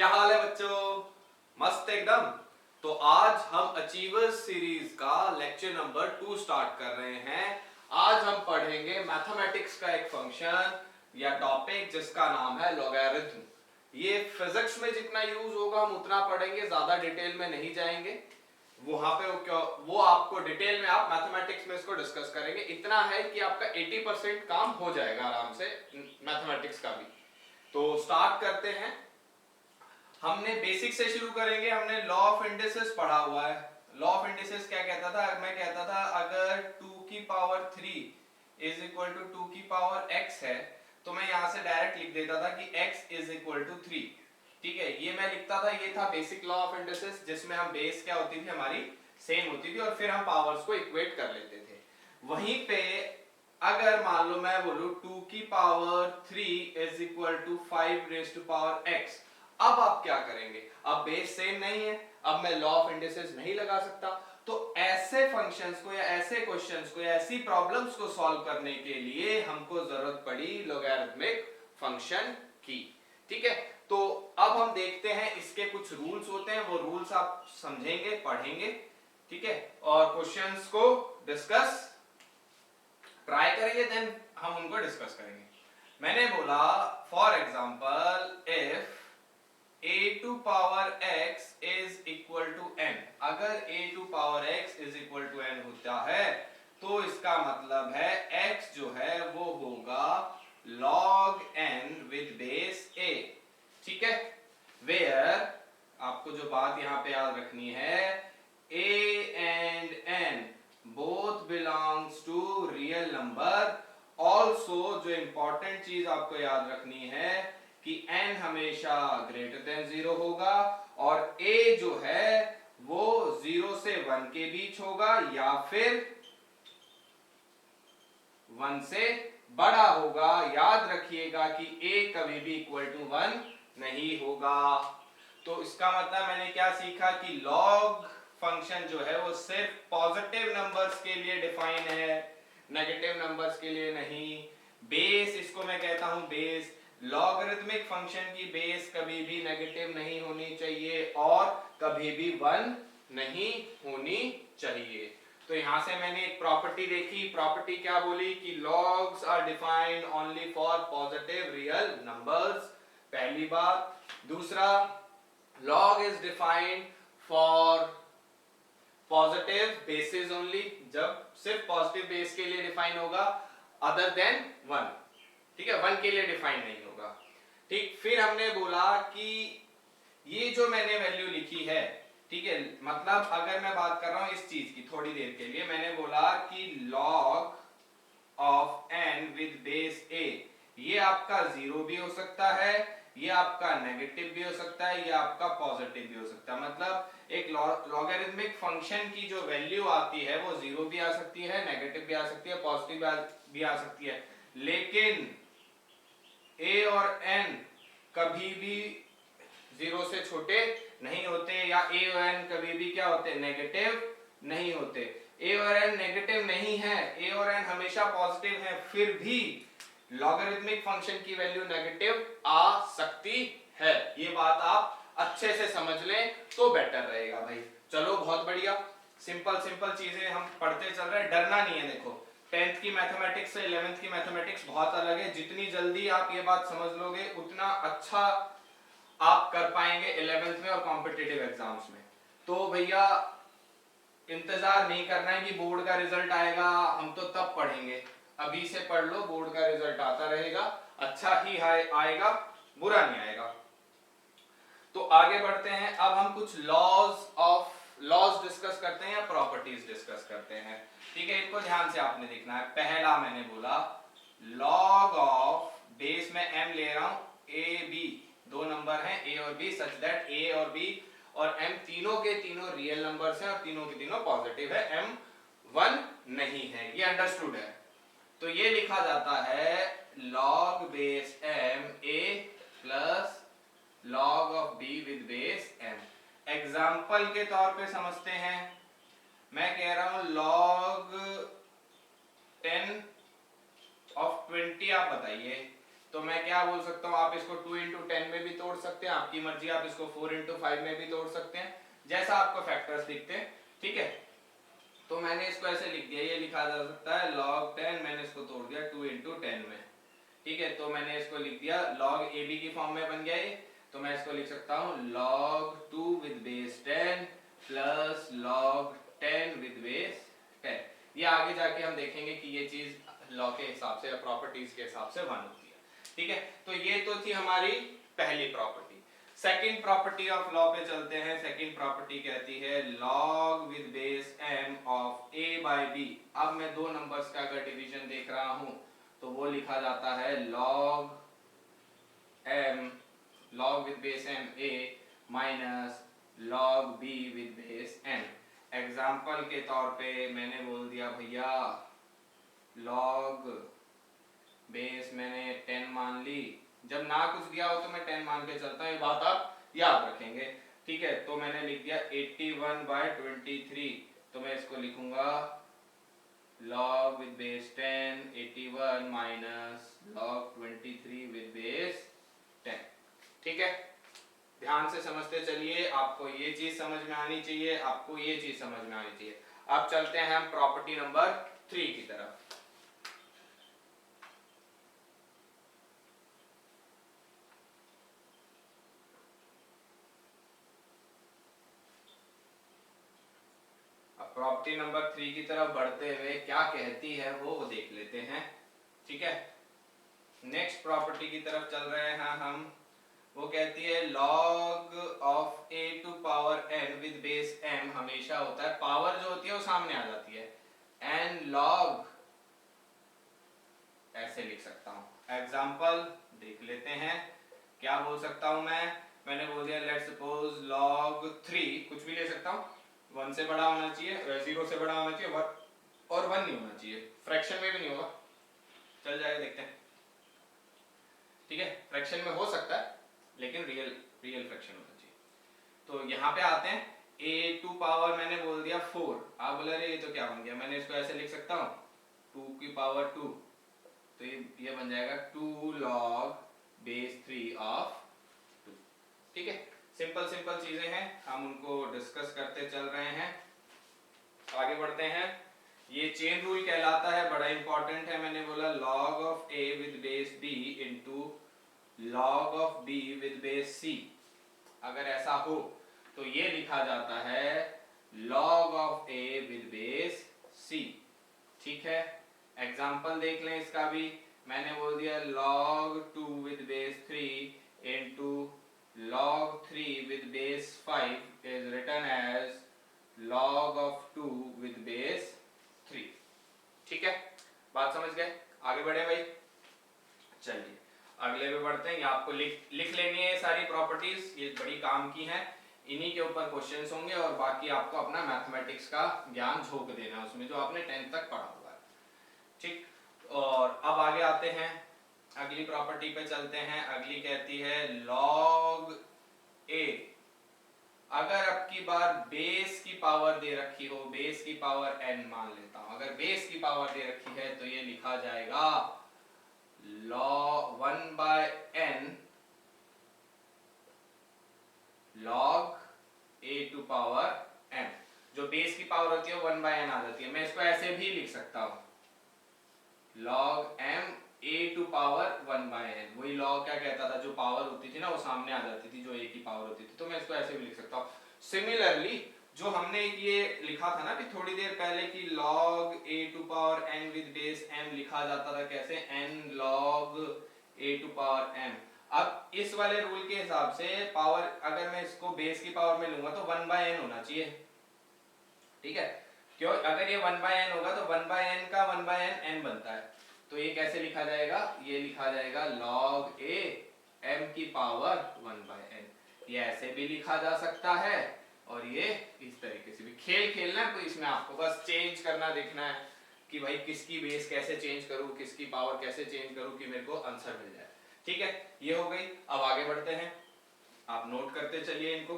क्या हाल है बच्चों? मस्त एकदम। तो आज हम अचीवर्स सीरीज का लेक्चर नंबर 2 स्टार्ट कर रहे हैं। आज हम पढ़ेंगे मैथमेटिक्स का एक फंक्शन या टॉपिक जिसका नाम है लॉगरिथम। ये फिजिक्स में जितना यूज होगा हम उतना पढ़ेंगे, ज्यादा डिटेल में नहीं जाएंगे। वहां पे वो आपको डिटेल में आप मैथमेटिक्स में इसको डिस्कस करेंगे। इतना है कि आपका 80% काम हो जाएगा आराम से मैथमेटिक्स का भी। तो स्टार्ट करते हैं। हमने बेसिक से शुरू करेंगे। हमने लॉ ऑफ इंडिसेस पढ़ा हुआ है। लॉ ऑफ इंडिसेस क्या कहता था? मैं कहता था अगर 2 की पावर 3 इज इक्वल टू 2 की पावर x है तो मैं यहां से डायरेक्ट लिख देता था कि x इज इक्वल टू 3। ठीक है, ये मैं लिखता था। ये था बेसिक लॉ ऑफ इंडिसेस जिसमें हम बेस क्या होती थी हमारी सेम होती थी और फिर हम पावर्स को इक्वेट कर लेते थे। वहीं पे अगर मान लो मैं बोलूं 2 की power 3 is equal to 5 raise to power x, अब आप क्या करेंगे? अब बेस सेम नहीं है, अब मैं लॉ ऑफ इंडिसेस नहीं लगा सकता। तो ऐसे फंक्शंस को या ऐसे क्वेश्चंस को या ऐसी प्रॉब्लम्स को सॉल्व करने के लिए हमको जरूरत पड़ी लॉगरिथमिक फंक्शन की। ठीक है, तो अब हम देखते हैं इसके कुछ रूल्स होते हैं, वो रूल्स आप समझेंगे, पढ़ेंगे। ठीक है, और क्वेश्चंस को डिस्कस ट्राई करेंगे, देन हम उनको डिस्कस करेंगे। मैंने बोला for example if a to power x is equal to n, अगर a to power x is equal to n होता है तो इसका मतलब है x जो है वो होगा log n with base a। ठीक है, where आपको जो बात यहां पे याद रखनी है, a and n both belongs to real number। also जो इंपॉर्टेंट चीज आपको याद रखनी है कि n हमेशा ग्रेटर देन 0 होगा और a जो है वो 0 से 1 के बीच होगा या फिर 1 से बड़ा होगा। याद रखिएगा कि a कभी भी इक्वल टू 1 नहीं होगा। तो इसका मतलब मैंने क्या सीखा कि लॉग फंक्शन जो है वो सिर्फ पॉजिटिव नंबर्स के लिए डिफाइन है, नेगेटिव नंबर्स के लिए नहीं। बेस, इसको मैं कहता हूं बेस। लॉगरिथमिक फंक्शन की बेस कभी भी नेगेटिव नहीं होनी चाहिए और कभी भी 1 नहीं होनी चाहिए। तो यहां से मैंने एक प्रॉपर्टी देखी। प्रॉपर्टी क्या बोली कि logs are defined only for positive real numbers, पहली बात। दूसरा, log is defined for positive basis only, जब सिर्फ पॉजिटिव बेस के लिए डिफाइन होगा, अदर देन 1। ठीक है, 1 के लिए डिफाइन नहीं होगा। ठीक, फिर हमने बोला कि ये जो मैंने वैल्यू लिखी है, ठीक है, मतलब अगर मैं बात कर रहा हूं इस चीज की थोड़ी देर के लिए, मैंने बोला कि log of n with base a, ये आपका 0 भी हो सकता है, ये आपका नेगेटिव भी हो सकता है, ये आपका पॉजिटिव भी हो सकता है। मतलब एक लॉगरिथमिक फंक्शन की जो वैल्यू आती है वो 0 भी आ सकती है, नेगेटिव भी आ सकती है, पॉजिटिव भी आ सकती है, लेकिन a और n कभी भी 0 से छोटे नहीं होते, या a और n कभी भी क्या होते? नेगेटिव नहीं होते। a और n नेगेटिव नहीं है, a और n हमेशा पॉजिटिव है, फिर भी लॉगरिथमिक फंक्शन की वैल्यू नेगेटिव आ सकती है। ये बात आप अच्छे से समझ लें तो बेटर रहेगा भाई। चलो बहुत बढ़िया, सिंपल सिंपल चीजें हम पढ़ते चल रहे हैं, डरना नहीं है। देखो 10th की मैथमेटिक्स से 11th की मैथमेटिक्स बहुत अलग है। जितनी जल्दी आप ये बात समझ लोगे उतना अच्छा आप कर पाएंगे 11th में और कॉम्पिटिटिव एग्जाम्स में। तो भैया इंतजार नहीं करना है कि बोर्ड का रिजल्ट आएगा हम तो तब पढ़ेंगे, अभी से पढ़ लो, बोर्ड का रिजल्ट आता रहेगा, अच्छा ही आएगा, बुरा नहीं आएगा। तो आगे बढ़ते हैं। अब हम कुछ लॉज डिस्कस करते हैं या प्रॉपर्टीज डिस्कस करते हैं। ठीक है, इनको ध्यान से आपने देखना है। पहला मैंने बोला लॉग ऑफ, बेस में m ले रहा हूं, a b, दो नंबर हैं a और b, सच दैट a और b और m तीनों के तीनों रियल नंबर्स हैं और तीनों के तीनों पॉजिटिव है, m 1 नहीं है। ये अंडरस्टूड है। तो ये लिखा जाता है log base m a plus log of b with base m। Example के तौर पे समझते हैं, मैं कह रहा हूं log 10 ऑफ 20 आप बताइए, तो मैं क्या बोल सकता हूँ, आप इसको 2 into 10 में भी तोड़ सकते हैं, आपकी मर्जी, आप इसको 4 into 5 में भी तोड़ सकते हैं, जैसा आपको फैक्टर्स दिखते हैं, ठीक है। तो मैंने इसको ऐसे लिख दिया, ये लिखा जा सकता है log 10, मैंने इसको तोड़ दिया 2 into 10 में, ठीक है। तो मैंने इसको लिख दिया log ab की फॉर्म में बन गया ये, तो मैं इसको लिख सकता हूँ log 2 with base 10 plus log 10 with base 10। ये आगे जाके हम देखेंगे कि ये चीज लॉ के हिसाब से या प्रॉपर्टीज के हिसाब से 1 होती है, ठीक है। तो ये तो थी हमारी पहली property. Second property of law पे चलते हैं। सेकंड प्रॉपर्टी कहती है log with base m of a by b। अब मैं दो नंबर्स का अगर डिवीजन देख रहा हूं तो वो लिखा जाता है log with base m a minus log b with base n। Example के तौर पे मैंने बोल दिया भैया log बेस मैंने 10 मान ली, जब ना कुछ दिया हो तो मैं 10 मान के चलता हूँ, ये बात आप याद रखेंगे, ठीक है। तो मैंने लिख दिया 81/23, तो मैं इसको लिखूंगा log with base 10 81 minus log 23 with base 10, ठीक है। ध्यान से समझते चलिए, आपको ये चीज समझ में आनी चाहिए, आपको ये चीज समझ में आनी चाहिए। अब चलते हैं हम प्रॉपर्टी नंबर 3 की तरफ। प्रॉपर्टी नंबर 3 की तरफ बढ़ते हुए क्या कहती है वो देख लेते हैं, ठीक है। नेक्स्ट प्रॉपर्टी की तरफ चल रहे हैं हम। वो कहती है log of a to power n with base m हमेशा होता है, पावर जो होती है वो सामने आ जाती है, n log, ऐसे लिख सकता हूं। एग्जाम्पल देख लेते हैं, क्या बोल सकता हूं मैंने बोल दिया लेट्स सपोज log 3, कुछ भी ले सकता हूं, 1 से बड़ा होना चाहिए, 0 से बड़ा होना चाहिए, और 1 नहीं होना चाहिए, फ्रैक्शन में भी नहीं होगा, चल जाएगा, देखते हैं, ठीक है। फ्रैक्शन में हो सकता है लेकिन रियल फ्रैक्शन होना चाहिए। तो यहाँ पे आते हैं, a टू पावर मैंने बोल दिया 4, आप बोले अरे ये तो क्या बन गया, मैंने इसको ऐसे लिख सकता हूँ 2 की पावर 2, तो ये बन जाएगा 2 log base 3 of 2, ठीक है। सिंपल चीजें हैं, हम उनको डिस्कस करते चल रहे हैं। आगे बढ़ते हैं। ये चेन रूल कहलाता है, बड़ा इंपॉर्टेंट है। मैंने बोला log of a with base b into log of b with base c, अगर ऐसा हो तो ये लिखा जाता है log of a with base c, ठीक है। एग्जाम्पल देख लें इसका भी, मैंने बोल दिया log 2 with base 3 into log 3 with base 5 is written as log of 2 with base 3, ठीक है। बात समझ गए, आगे बढ़े भाई। चलिए अगले पे बढ़ते हैं। ये आपको लिख लेनी है सारी प्रॉपर्टीज, ये बड़ी काम की हैं, इन्हीं के ऊपर क्वेश्चंस होंगे और बाकी आपको अपना मैथमेटिक्स का ज्ञान झोंक देना है उसमें, जो आपने 10th तक पढ़ा हुआ है, ठीक। और अब आगे आते हैं, अगली प्रॉपर्टी पे चलते हैं। अगली कहती है log a, अगर अब की बार बेस की पावर दे रखी हो, बेस की पावर n मान लेता हूं, अगर बेस की पावर दे रखी है तो ये लिखा जाएगा log 1 by n log a to power m, जो बेस की पावर होती है 1 by n आ जाती है। मैं इसको ऐसे भी लिख सकता हूं log m a to power 1 by n, वही log क्या कहता था, जो पावर होती थी ना वो सामने आ जाती थी, जो a की पावर होती थी, तो मैं इसको ऐसे भी लिख सकता हूं। सिमिलरली जो हमने ये लिखा था ना कि थोड़ी देर पहले कि log a to power n with base m लिखा जाता था कैसे, n log a to power m। अब इस वाले रूल के हिसाब से पावर, अगर मैं इसको बेस की पावर में लूंगा तो 1 by n होना चाहिए, ठीक है। क्यों, अगर ये 1 by n होगा तो 1 by n का 1 by n n बनता है, तो ये कैसे लिखा जाएगा, ये लिखा जाएगा log a m की पावर 1 by n। ये ऐसे भी लिखा जा सकता है और ये इस तरीके से भी। खेल खेलना है तो इसमें आपको बस चेंज करना, देखना है कि भाई किसकी बेस कैसे चेंज करूं, किसकी पावर कैसे चेंज करूं कि मेरे को आंसर मिल जाए, ठीक है। ये हो गई। अब आगे बढ़ते हैं, आप नोट करते चलिए इनको।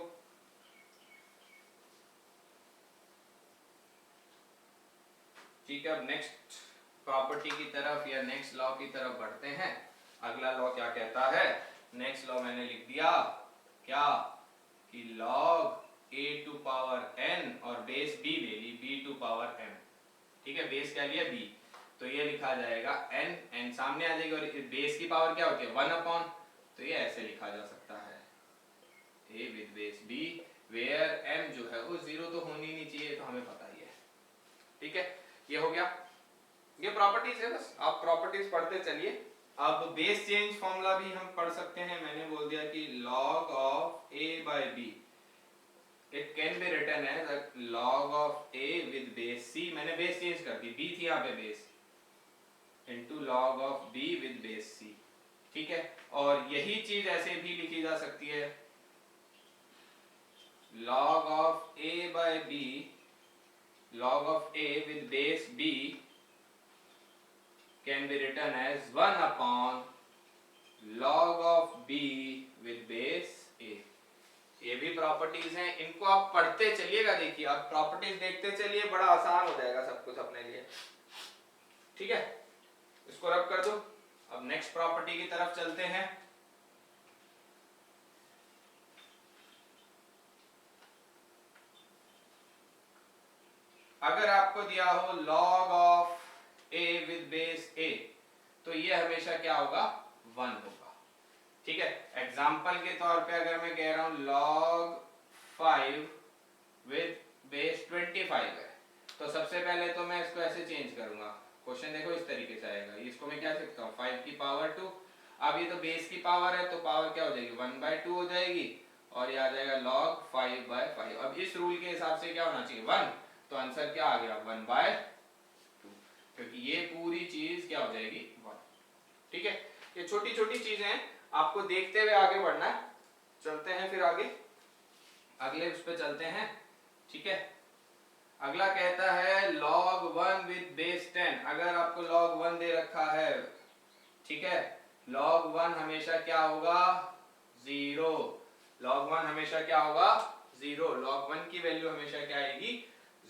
ठीक है, अब नेक्स्ट प्रॉपर्टी की तरफ या नेक्स्ट लॉ की तरफ बढ़ते हैं। अगला लॉ क्या कहता है, नेक्स्ट लॉ मैंने लिख दिया क्या, कि log a to power n और बेस b ले ली b टू पावर m, ठीक है, बेस क्या लिया b, तो ये लिखा जाएगा n सामने आ जाएगी, और बेस की पावर क्या होती है 1 अपॉन, तो ये ऐसे लिखा जा सकता है a with base b where m जो है वो 0 तो होनी नहीं चाहिए, तो हमें पता ही है, ठीक है, ये हो गया, ये प्रॉपर्टीज है, बस आप प्रॉपर्टीज पढ़ते चलिए। अब बेस चेंज फॉर्मूला भी हम पढ़ सकते हैं, मैंने बोल दिया कि log of a by b it can be written as log of a with base c, मैंने बेस चेंज कर दी, b थी यहाँ पे base, into log of b with base c, ठीक है, और यही चीज ऐसे भी लिखी जा सकती है log of a by b, log of a with base b can be written as 1 upon log of b with base a, ये भी प्रॉपर्टीज हैं, इनको आप पढ़ते चलिएगा, देखिए आप प्रॉपर्टीज देखते चलिए, बड़ा आसान हो जाएगा सब कुछ अपने लिए, ठीक है, इसको रब कर दो। अब नेक्स्ट प्रॉपर्टी की तरफ चलते हैं। अगर आपको दिया हो log of a with base a, तो ये हमेशा क्या होगा 1 होगा, ठीक है, एग्जाम्पल के तौर पे अगर मैं कह रहा हूं log 5 with base 25 है, तो सबसे पहले तो मैं इसको ऐसे चेंज करूंगा, क्वेश्चन देखो इस तरीके से आएगा, इसको मैं क्या लिखता हूँ 5 की पावर 2, अब ये तो बेस की पावर है तो पावर क्या हो जाएगी 1/2 हो जाएगी, और ये आ जाएगा log 5/5, अब इस रूल के हिसाब से क्या होना चाहिए 1, तो आंसर क्या आ गया 1/2, क्योंकि ये पूरी चीज क्या हो जाएगी 1, ठीक है, ये छोटी छोटी चीजें हैं, आपको देखते हुए आगे बढ़ना है। चलते हैं फिर आगे, अगले उस पे चलते हैं, ठीक है, अगला कहता है log 1 with base 10, अगर आपको log 1 दे रखा है, ठीक है, log 1 हमेशा क्या होगा 0, log 1 हमेशा क्या होगा 0, log 1 की वैल्यू हमेशा क्या आएगी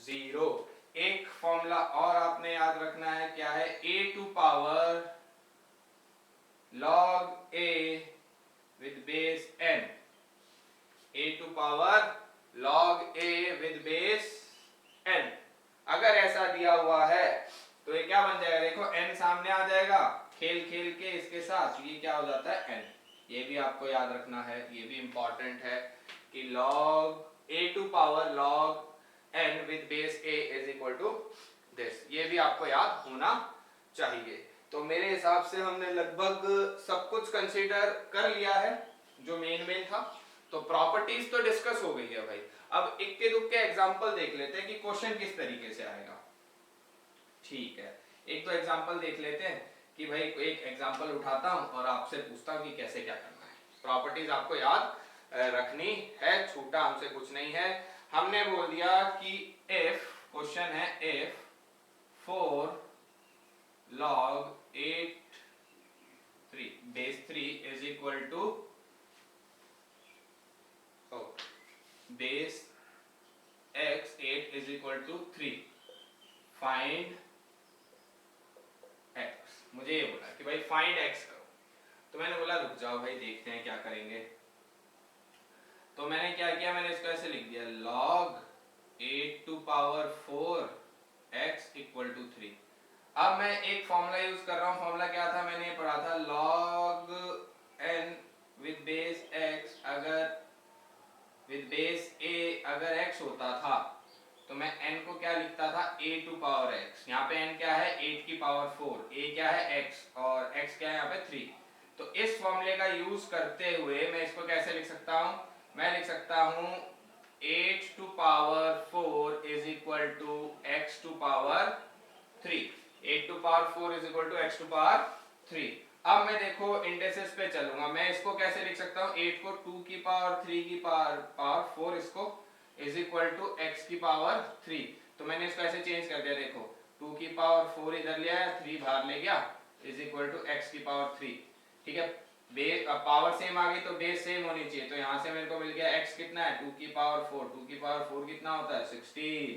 0। एक फॉर्मूला और आपने याद रखना है, क्या है a to power log a with base n, a to power log a with base n, अगर ऐसा दिया हुआ है तो ये क्या बन जाएगा, देखो n सामने आ जाएगा, खेल खेल के इसके साथ ये क्या हो जाता है n, ये भी आपको याद रखना है, ये भी इंपॉर्टेंट है कि log a to power log n with base a is equal to this, ये भी आपको याद होना चाहिए। तो मेरे हिसाब से हमने लगभग सब कुछ कंसीडर कर लिया है जो मेन था, तो प्रॉपर्टीज तो डिस्कस हो गई है भाई, अब इक्के दुक्के एग्जांपल देख लेते हैं कि क्वेश्चन किस तरीके से आएगा, ठीक है, एक तो एग्जांपल देख लेते हैं कि भाई एक एग्जांपल उठाता हूं और आपसे पूछता हूं कि कैसे क्या करना है, प्रॉपर्टीज आपको याद रखनी है, छूटा हमसे कुछ नहीं है, हमने बोल दिया कि if, क्वेश्चन है if 4 log 8 3 base 3 is equal to base x 8 is equal to 3, find x, मुझे ये बोला कि भाई find x करो, तो मैंने बोला रुक जाओ भाई देखते हैं क्या करेंगे, तो मैंने क्या किया, मैंने इसको ऐसे लिख दिया log 8 to power 4 x equal to 3। अब मैं एक फॉर्मूला यूज कर रहा हूँ, फॉर्मूला क्या था मैंने पढ़ा था log n with base x, अगर विद बेस a अगर x होता था तो मैं n को क्या लिखता था a टू पावर x, यहाँ पे n क्या है 8 की पावर 4, a क्या है x और x क्या है यहाँ पे 3, तो इस फॉर्मूले का यूज करते हुए मैं इसको कैसे लिख सकता हूँ, मैं लिख सकता हूँ 8 to power 4 is equal to x to power 3, 8 to power 4 is equal to x to power 3। अब मैं देखो इंडेक्सेस पे चलूंगा, मैं इसको कैसे लिख सकता हूँ 8 को 2 की पावर 3 की पावर 4 इसको इज इक्वल टू x की पावर 3, तो मैंने इसको ऐसे चेंज कर दिया, देखो 2 की पावर 4 इधर ले आया 3 बाहर ले गया इज इक्वल टू x की पावर 3, ठीक है, पावर सेम आ गई तो बेस सेम होनी चाहिए, तो यहाँ से मेरे को मिल गया x कितना है 2 की पावर 4, 2 की पावर 4 कितना होता है 16,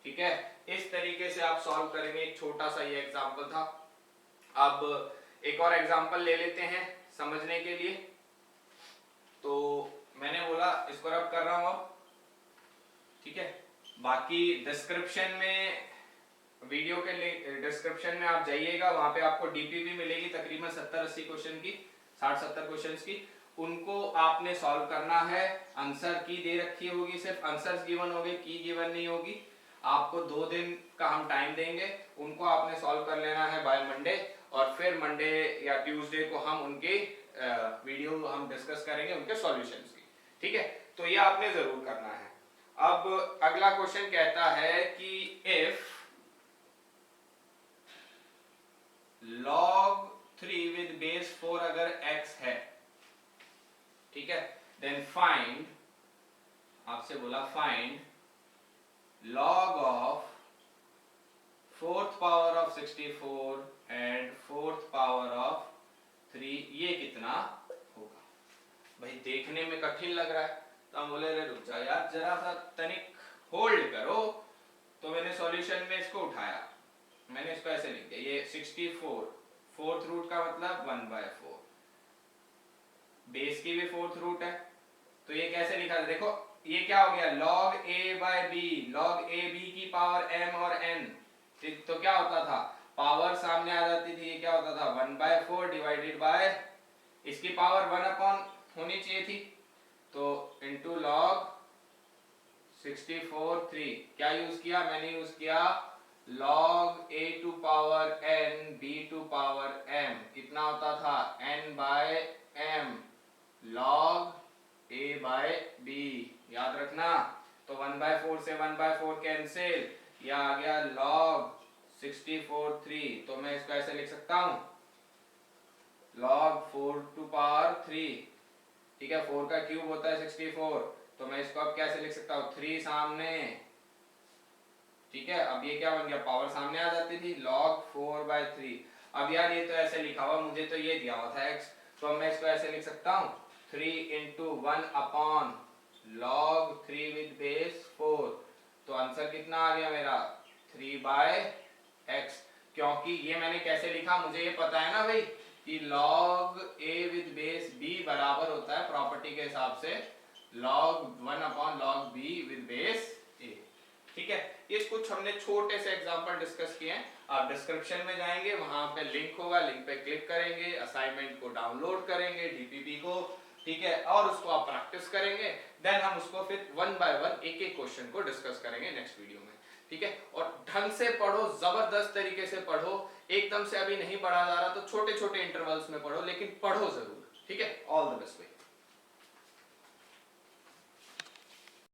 ठीक है, इस तरीके से आप सॉल्व करेंगे, एक छोटा सा ये एग्जांपल था। अब एक और एग्जांपल ले लेते हैं समझने के लिए। तो मैंने बोला इसको रब कर रहा हूं अब, ठीक है। बाकी डिस्क्रिप्शन में, वीडियो के डिस्क्रिप्शन में आप जाइएगा, वहां पे आपको डीपीवी मिलेगी तकरीबन 70-80 क्वेश्चन की, 60-70 क्वेश्चंस की। उनको आपने सॉल्व करना है। आंसर की दे रखी होगी, सिर्फ आंसर्स गिवन होंगे, की गिवन नहीं होगी। आपको 2 दिन का हम टाइम देंगे, उनको आपने सॉल्व कर लेना है बाय मंडे, और फिर मंडे या ट्यूसडे को हम उनके वीडियो हम डिस्कस करेंगे उनके सॉल्यूशंस की, ठीक है। तो ये आपने जरूर करना है। अब अगला क्वेश्चन कहता है कि इफ log 3 with base 4 अगर x है, ठीक है, देन फाइंड, आपसे बोला find log of 4th power of 64 and 4th power of 3, ये कितना होगा। भाई देखने में कठिन लग रहा है, तो हम बोले रे रुक जा यार, जरा सा तनिक होल्ड करो। तो मैंने सॉल्यूशन में इसको उठाया, मैंने इसको ऐसे लिख दिया, ये 64 4th रूट का मतलब 1/4, बेस की भी 4th रूट है, तो ये कैसे लिखा था, देखो ये क्या हो गया, log a/b, log a b की पावर m और n, तो क्या होता था, पावर सामने आ जाती थी, ये क्या होता था 1/4 डिवाइडेड बाय, इसकी पावर 1 होनी चाहिए थी, तो इनटू log 64 3, क्या यूज किया, मैंने यूज किया log a to power n b to power m, कितना होता था n/m log a by b, याद रखना। तो 1/4 से 1/4 कैंसिल, यह आ गया log 64 3, तो मैं इसको ऐसे लिख सकता हूं log 4 टू पावर 3, ठीक है, 4 का क्यूब होता है 64, तो मैं इसको अब कैसे लिख सकता हूं, 3 सामने, ठीक है। अब ये क्या बन गया, पावर सामने आ जाती थी, log 4/3। अब यार ये तो ऐसे लिखा हुआ, मुझे तो ये दिया हुआ था x, तो अब मैं इसको ऐसे लिख सकता हूं 3 into 1 upon log 3 with base 4, तो आंसर कितना आ गया मेरा 3/x, क्योंकि ये मैंने कैसे लिखा, मुझे ये पता है ना भाई कि log a with base b बराबर होता है प्रॉपर्टी के हिसाब से log 1 upon log b with base a, ठीक है। ये कुछ हमने छोटे से एग्जांपल डिस्कस किए हैं, आप डिस्क्रिप्शन में जाएंगे, वहां पे लिंक होगा, लिंक पे क्लिक करेंगे, असाइनमेंट को डाउनलोड करेंगे, डीपीपी को, ठीक है, और उसको आप प्रैक्टिस करेंगे, देन हम उसको फिर 1 बाय 1 एक एक क्वेश्चन को डिस्कस करेंगे नेक्स्ट वीडियो में, ठीक है। और ढंग से पढ़ो, जबरदस्त तरीके से पढ़ो, एकदम से अभी नहीं पढ़ा जा रहा तो छोटे छोटे इंटरवल्स में पढ़ो, लेकिन पढ़ो जरूर, ठीक है। ऑल द बेस्ट भाई।